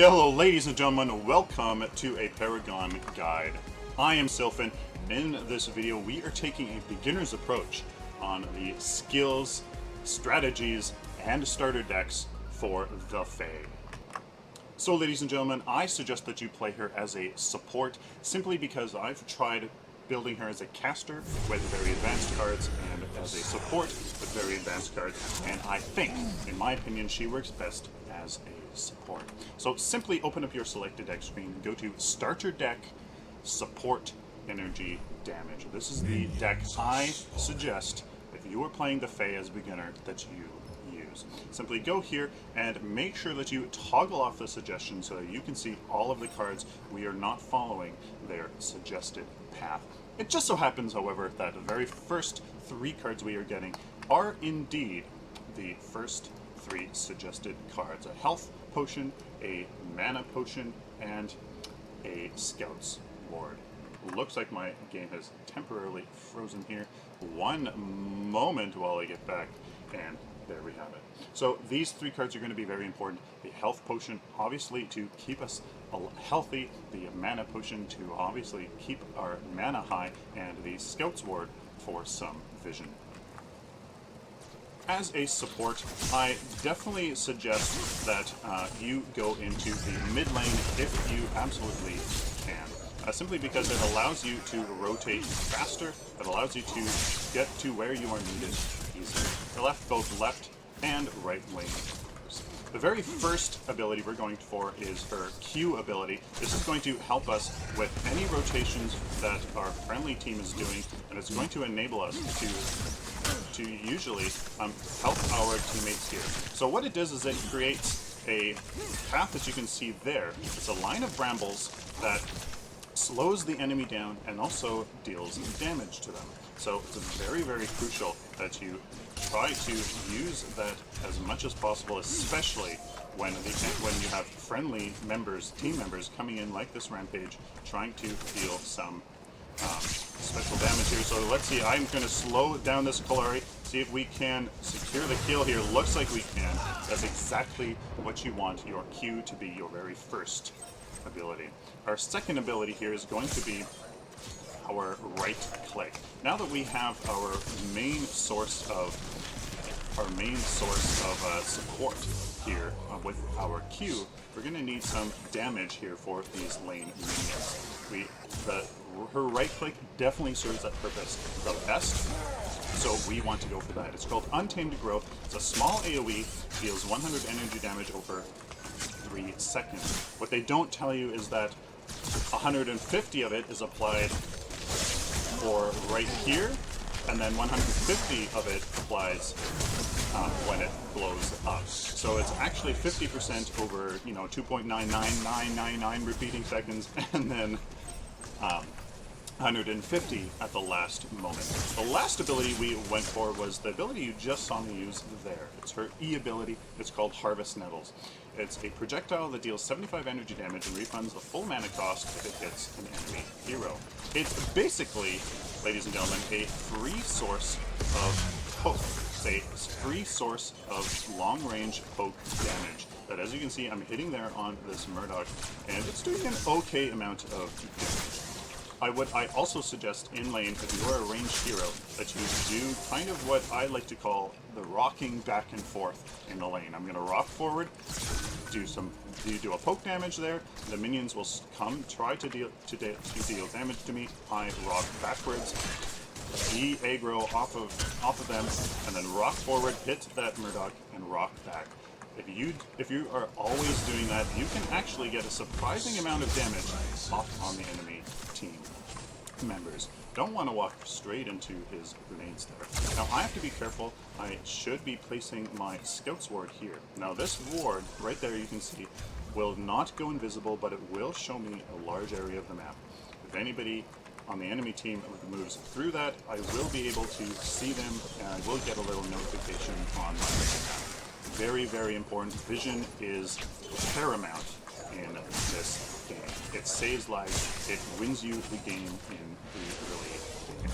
Hello, ladies and gentlemen, welcome to a Paragon Guide. I am Sylphin. In this video, we are taking a beginner's approach on the skills, strategies, and starter decks for the Fae. So, ladies and gentlemen, I suggest that you play her as a support, simply because I've tried building her as a caster with very advanced cards and as a support with very advanced cards, and I think, in my opinion, she works best as a support. So simply open up your selected deck screen and go to Starter Deck, Support, Energy, Damage. This is the deck I suggest if you are playing the Fae as a beginner that you use. Simply go here and make sure that you toggle off the suggestions so that you can see all of the cards. We are not following their suggested path. It just so happens, however, that the very first three cards we are getting are indeed the first three suggested cards. A health potion, a mana potion, and a scout's ward. Looks like my game has temporarily frozen here. One moment while I get back, and there we have it. So these three cards are going to be very important. The health potion, obviously, to keep us healthy. The mana potion to obviously keep our mana high, and the scout's ward for some vision. As a support, I definitely suggest that you go into the mid lane if you absolutely can. Simply because it allows you to rotate faster, it allows you to get to where you are needed easily. Both left and right lane. The very first ability we're going for is her Q ability. This is going to help us with any rotations that our friendly team is doing, and it's going to enable us to usually help our teammates here. So what it does is it creates a path that you can see there. It's a line of brambles that slows the enemy down and also deals damage to them. So it's very, very crucial that you try to use that as much as possible, especially when you have friendly members, team members coming in like this Rampage, trying to deal some special damage here. So let's see, I'm going to slow down this Kalari, see if we can secure the kill here. Looks like we can. That's exactly what you want your Q to be, your very first ability. Our second ability here is going to be our right click. Now that we have our main source of support here with our Q, we're going to need some damage here for these lane minions. Her right click definitely serves that purpose the best, so we want to go for that. It's called Untamed Growth. It's a small AoE, deals 100 energy damage over 3 seconds. What they don't tell you is that 150 of it is applied for right here, and then 150 of it applies when it blows up. So it's actually 50% over, 2.99999 repeating seconds, and then 150 at the last moment. The last ability we went for was the ability you just saw me use there. It's her E ability. It's called Harvest Nettles. It's a projectile that deals 75 energy damage and refunds the full mana cost if it hits an enemy hero. It's basically, ladies and gentlemen, a free source of poke. It's a free source of long-range poke damage that, as you can see, I'm hitting there on this Murdoch, and it's doing an okay amount of damage. I also suggest in lane, if you are a ranged hero, that you do kind of what I like to call the rocking back and forth in the lane. I'm going to rock forward, do a poke damage there. The minions will come try to deal damage to me. I rock backwards, aggro off of them, and then rock forward, hit that Murdoch, and rock back. If you are always doing that, you can actually get a surprising amount of damage off on the enemy team members. Don't want to walk straight into his grenades there. Now I have to be careful. I should be placing my scout's ward here. Now this ward right there, you can see, will not go invisible, but it will show me a large area of the map. If anybody on the enemy team moves through that, I will be able to see them, and I will get a little notification on my map. Very, very important. Vision is paramount in this game. It saves lives. It wins you the game in the early game.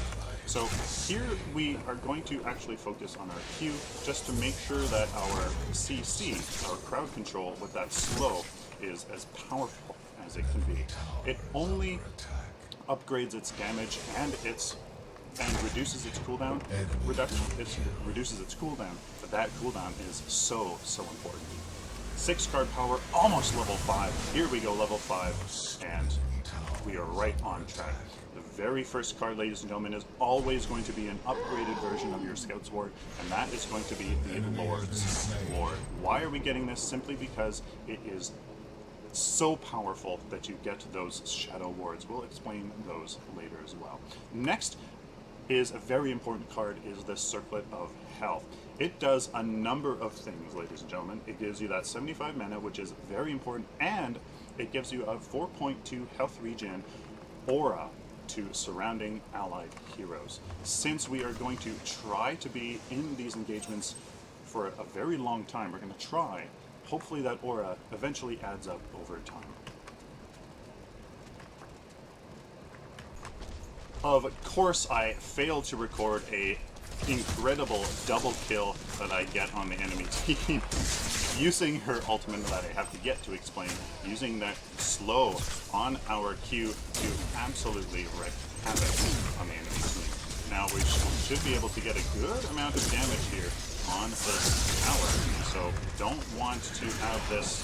So here we are going to actually focus on our Q just to make sure that our CC, our crowd control with that slow, is as powerful as it can be. It only upgrades its damage and reduces its cooldown reduction. It reduces its cooldown, but that cooldown is so important. 6 card power, almost level 5. Here we go, level 5, and we are right on track. The very first card, ladies and gentlemen, is always going to be an upgraded version of your Scout's Ward, and that is going to be the Lord's Ward. Why are we getting this? Simply because it is so powerful that you get those Shadow Wards. We'll explain those later as well. Next is a very important card, is the Circlet of Health. It does a number of things, ladies and gentlemen. It gives you that 75 mana, which is very important, and it gives you a 4.2 health regen aura to surrounding allied heroes. Since we are going to try to be in these engagements for a very long time, we're going to try. Hopefully that aura eventually adds up over time. Of course, I failed to record a incredible double kill that I get on the enemy team using her ultimate that I have to get to explain, using that slow on our Q to absolutely wreak havoc on the enemy team. Now we should be able to get a good amount of damage here on this tower, so don't want to have this,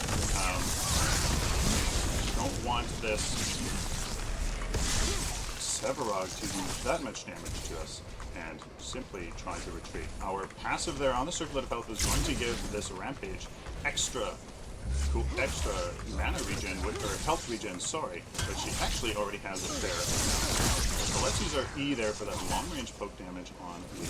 don't want this Sevarog to do that much damage to us, and simply trying to retreat. Our passive there on the Circlet of Health is going to give this Rampage extra mana regen, or health regen, sorry, but she actually already has a fair amount. So let's use our E there for that long-range poke damage on the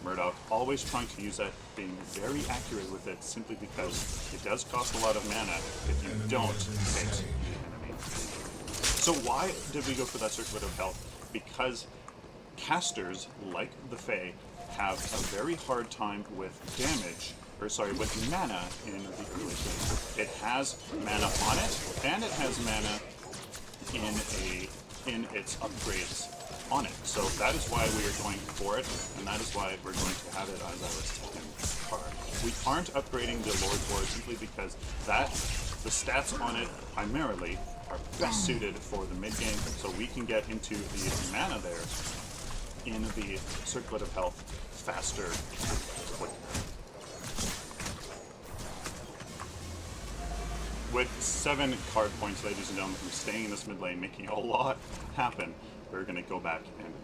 Murdoch. Always trying to use that, being very accurate with it, simply because it does cost a lot of mana if you don't hit the enemy. So why did we go for that Circlet of Health? Because casters, like the Fae, have a very hard time with damage, with mana in the early game. It has mana on it, and it has mana in its upgrades on it. So that is why we are going for it, and that is why we're going to have it as our second card. We aren't upgrading the Lord's Ward simply because the stats on it primarily are best suited for the mid game, so we can get into the mana there in the Circlet of Health faster, quicker. With 7 card points, ladies and gentlemen, from staying in this mid lane, making a lot happen, we're going to go back and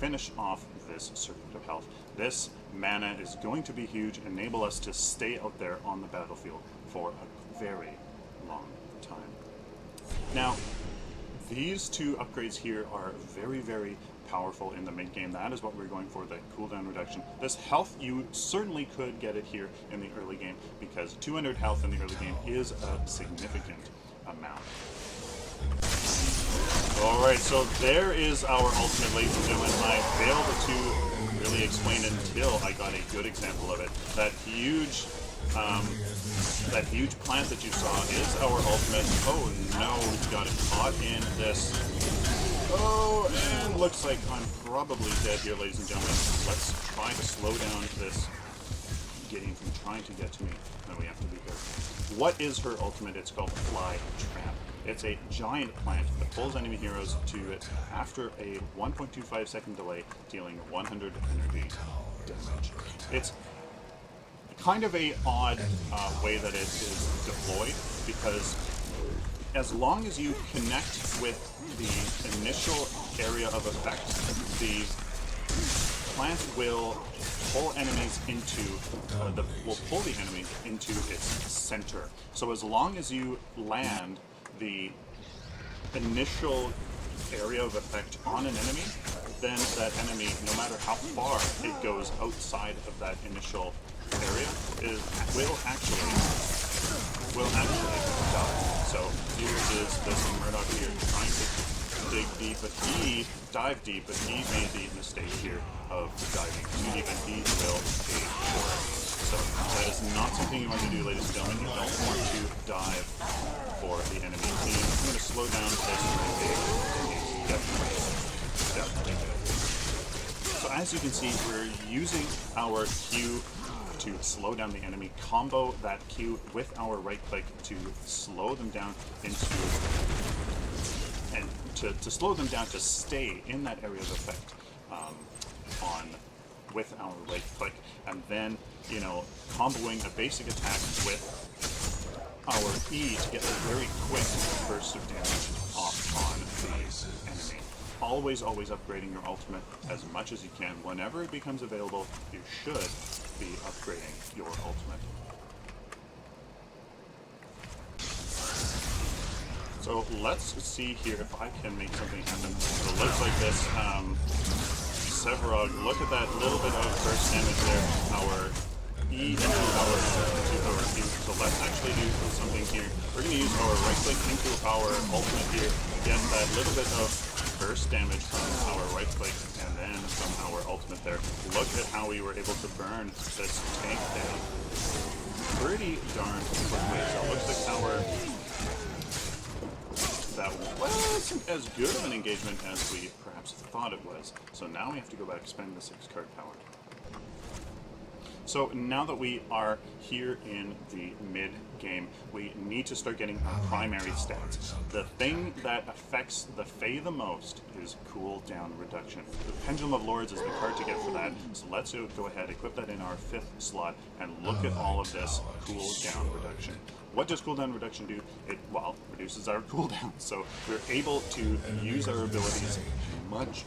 finish off this Circlet of Health. This mana is going to be huge, enable us to stay out there on the battlefield for a very long time. Now, these two upgrades here are very, very powerful in the mid game. That is what we're going for, the cooldown reduction. This health, you certainly could get it here in the early game, because 200 health in the early game is a significant amount. Alright, so there is our ultimate, ladies and gentlemen. I failed to really explain it until I got a good example of it. That huge plant that you saw is our ultimate. Oh no, we got it caught in this. Oh, and looks like I'm probably dead here, ladies and gentlemen. Let's try to slow down this Gideon from trying to get to me. No, we have to be careful. What is her ultimate? It's called Fly Trap. It's a giant plant that pulls enemy heroes to it after a 1.25 second delay, dealing 100 energy damage. It's kind of a odd way that it is deployed, because as long as you connect with the initial area of effect, the plant will pull enemies into pull the enemy into its center. So as long as you land the initial area of effect on an enemy, then that enemy, no matter how far it goes outside of that initial area, will actually die. So here is this Murdoch here trying to dig deep, but dive deep, but he made the mistake here of diving too deep, and he will pay for it. So that is not something you want to do, ladies and gentlemen. You don't want to dive for the enemy team. I'm going to slow down this rampage. Definitely good. So as you can see, we're using our Q to slow down the enemy, combo that Q with our right click to slow them down into, and to slow them down to stay in that area of effect on with our right click, and then, you know, comboing a basic attack with our E to get a very quick burst of damage off on the enemy. Always upgrading your ultimate as much as you can. Whenever it becomes available, you should be upgrading your ultimate. So let's see here if I can make something happen. So it looks like this. Severog, look at that little bit of burst damage there. Our E into our Q. So let's actually do something here. We're going to use our right click into our ultimate here. Get that little bit of burst damage from our right click and then from our ultimate there. Look at how we were able to burn this tank down pretty darn quickly. So it looks like that wasn't as good of an engagement as we perhaps thought it was. So now we have to go back and spend the 6 card power. So now that we are here in the mid game, we need to start getting our primary stats. The thing that affects the Fae the most is cooldown reduction. The Pendulum of Lords is the card to get for that, so let's go ahead, equip that in our 5th slot, and look at all of this cooldown reduction. What does cooldown reduction do? It, well, reduces our cooldown, so we're able to use our abilities much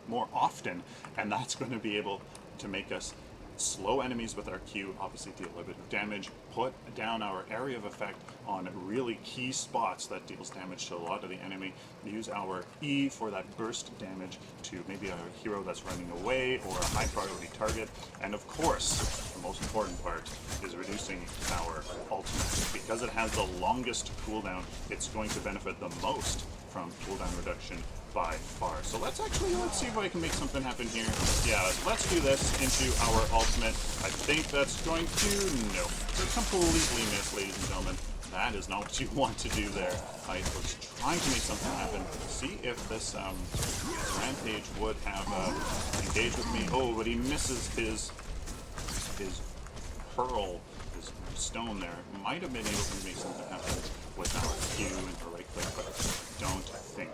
more often, and that's going to be able to make us slow enemies with our Q, obviously deal a little bit of damage, put down our area of effect on really key spots that deals damage to a lot of the enemy, use our E for that burst damage to maybe a hero that's running away or a high priority target, and of course, the most important part is reducing our ultimate. Because it has the longest cooldown, it's going to benefit the most from cooldown reduction by far. So let's see if I can make something happen here. Yeah, let's do this into our ultimate. I think that's going to, no, completely miss, ladies and gentlemen. That is not what you want to do there. I was trying to make something happen. See if this Rampage would have engaged with me. Oh, but he misses his pearl, his stone there. Might have been able to make something happen with our Q and her right click, but don't think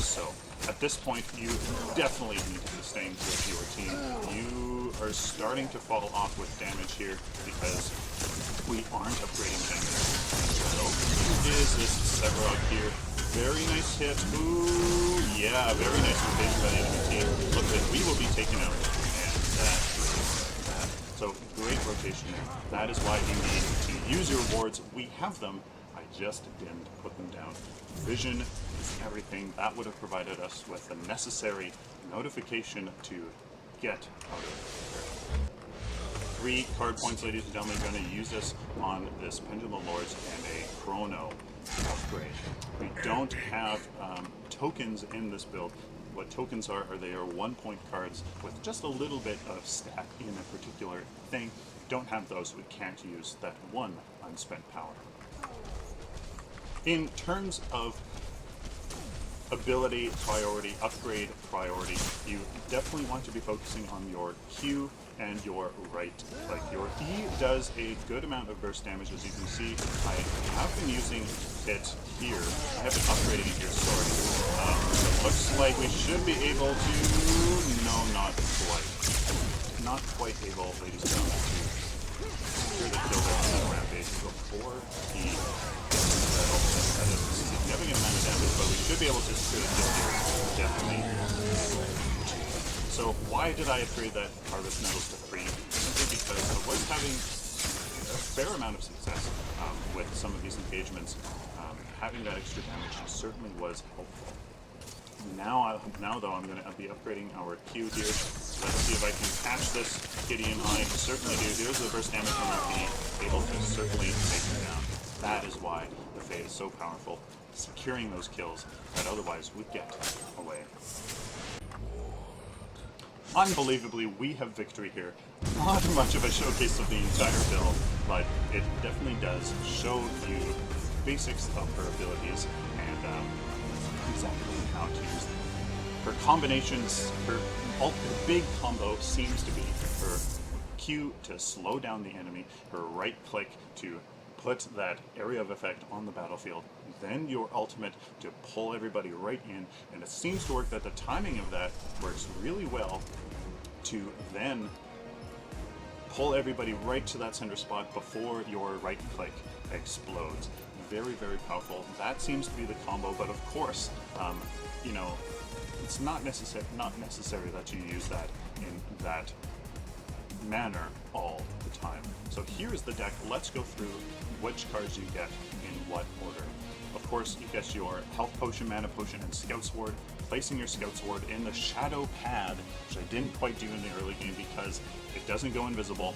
so. At this point, you definitely need to sustain with your team. You are starting to fall off with damage here because we aren't upgrading damage. So, who is this Severog here? Very nice hit. Ooh, yeah, very nice evasion by the enemy team. Look, that we will be taken out. And that. So, great rotation there. That is why you need to use your rewards. We have them. I just didn't put them down. Vision is everything. That would have provided us with the necessary notification to get out of there. 3 card points, ladies and gentlemen. Going to use this on this Pendulum of Lords and a Chrono upgrade. We don't have tokens in this build. What tokens are they are 1-point cards with just a little bit of stat in a particular thing. Don't have those, we can't use that 1 unspent power. In terms of ability priority, upgrade priority, you definitely want to be focusing on your Q and your right. Like your E does a good amount of burst damage, as you can see. I have been using it here. I have been upgrading it here, sorry. It looks like we should be able to... No, not quite. Not quite able, ladies and gentlemen, to secure the kill there on that Rampage before he that is a significant amount of damage, but we should be able to secure the kill here, definitely. So why did I upgrade that Harvest Metals to 3? Simply because I was having a fair amount of success with some of these engagements. Having that extra damage certainly was helpful. Now though, I'm going to be upgrading our Q here. Let's see if I can catch this Gideon. I certainly do. Here's the burst damage from our P, able to certainly take him down. That is why the Fae is so powerful, securing those kills that otherwise would get away. Unbelievably, we have victory here. Not much of a showcase of the entire build, but it definitely does show you the basics of her abilities and exactly how to use them. her combinations, her big combo seems to be her Q to slow down the enemy, her right click to put that area of effect on the battlefield, then your ultimate to pull everybody right in, and it seems to work that the timing of that works really well to then pull everybody right to that center spot before your right click explodes. Very, very powerful. That seems to be the combo, but of course, you know, it's not necessary that you use that in that manner all the time. So here's the deck. Let's go through which cards you get in what order. Of course, you get your Health Potion, Mana Potion, and Scout Sword. Placing your Scout Sword in the Shadow Pad, which I didn't quite do in the early game because it doesn't go invisible,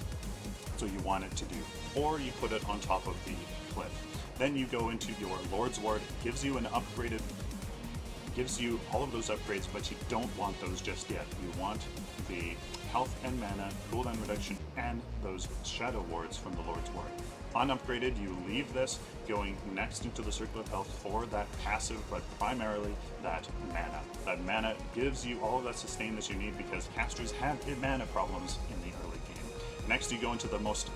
so you want it to do. Or you put it on top of the cliff. Then you go into your Lord's Ward. It gives you an upgraded, gives you all of those upgrades, but you don't want those just yet. You want the health and mana, cooldown reduction, and those shadow wards from the Lord's Ward. Unupgraded, you leave this going next into the Circle of Health for that passive, but primarily that mana. That mana gives you all of that sustain that you need because casters have mana problems in the early game. Next, you go into the most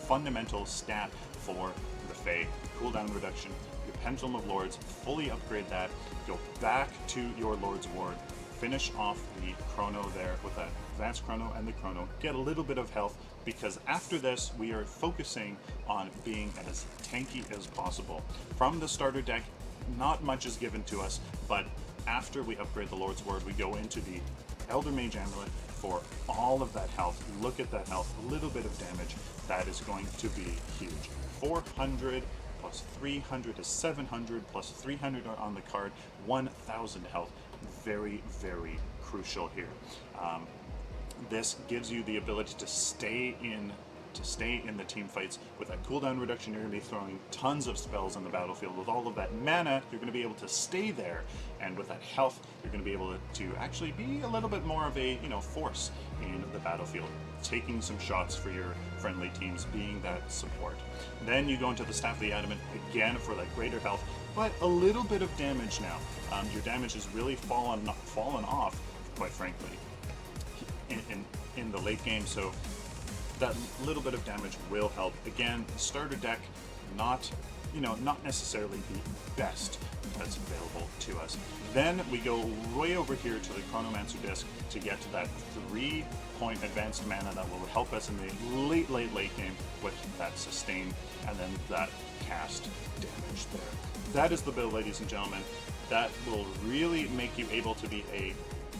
fundamental stat for the Fae, cooldown reduction. Your Pendulum of Lords, fully upgrade that, go back to your Lord's Ward, finish off the Chrono there with that Advanced Chrono and the Chrono, get a little bit of health, because after this we are focusing on being as tanky as possible. From the starter deck, not much is given to us, but after we upgrade the Lord's Word, we go into the Elder Mage Amulet for all of that health. Look at that health, a little bit of damage, that is going to be huge. 400 plus 300 is 700, plus 300 on the card, 1000 health. Very, very crucial here. This gives you the ability to stay in the team fights. With that cooldown reduction, you're going to be throwing tons of spells on the battlefield. With all of that mana, you're going to be able to stay there, and with that health, you're going to be able to actually be a little bit more of a force in the battlefield, taking some shots for your friendly teams, being that support. Then you go into the Staff of the Adamant again for that greater health, but a little bit of damage now. Your damage has really fallen off, quite frankly, in the late game, so that little bit of damage will help. Again, starter deck, not necessarily the best that's available to us. Then we go way over here to the Chronomancer disc to get to that 3-point advanced mana that will help us in the late game with that sustain and then that cast damage there. That is the build, ladies and gentlemen. That will really make you able to be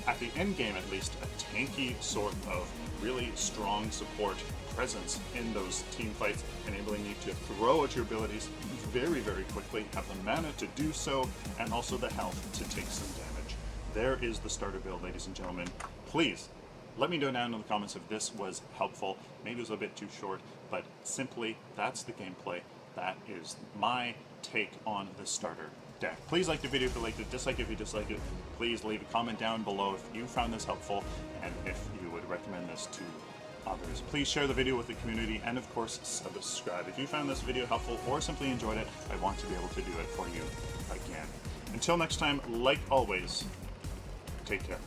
at the end game at least, a tanky sort of really strong support presence in those team fights, enabling you to throw out your abilities very, very quickly, have the mana to do so, and also the health to take some damage. There is the starter build, ladies and gentlemen. Please, let me know down in the comments if this was helpful. Maybe it was a bit too short, but simply, that's the gameplay. That is my take on the starter deck. Please like the video if you liked it, dislike it if you disliked it. Please leave a comment down below if you found this helpful and if you would recommend this to others. Please share the video with the community and of course subscribe. If you found this video helpful or simply enjoyed it, I want to be able to do it for you again. Until next time, like always, take care.